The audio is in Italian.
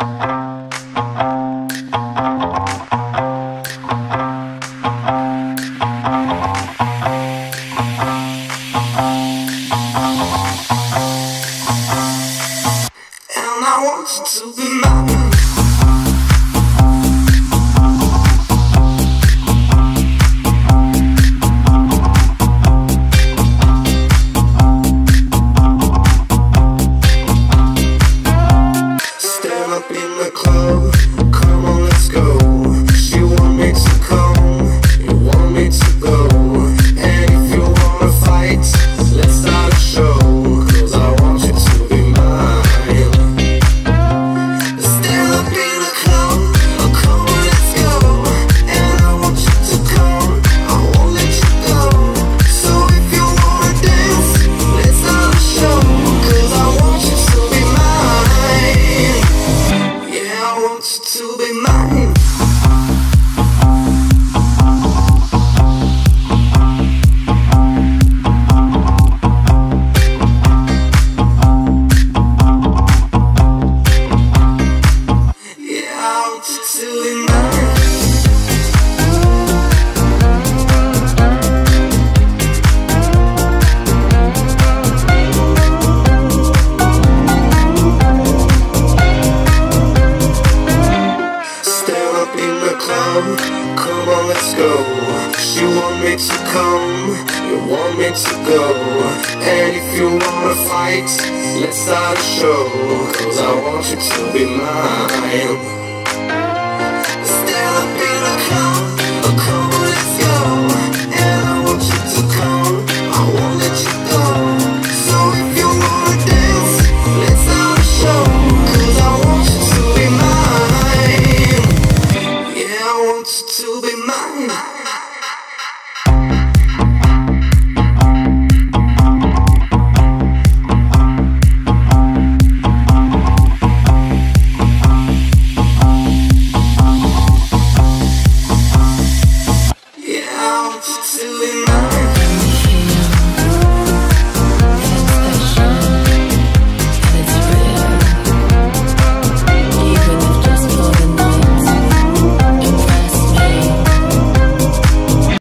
And I want you to be mine. Stand up in the club, come on, let's go. She want me to come, you want me to go. And if you wanna fight, let's start a show. 'Cause I want you to be mine. Stand up in the club, come on, let's go. And I want you to come, I won't let you go. So if you wanna dance, let's start a show. 'Cause I want you to be mine. Yeah, I want you to be mine. Yeah, I want you to be mine. Stand up in the club, come on, let's go. She want me to come, you want me to go. And if you wanna fight, let's start a show. 'Cause I want you to be mine.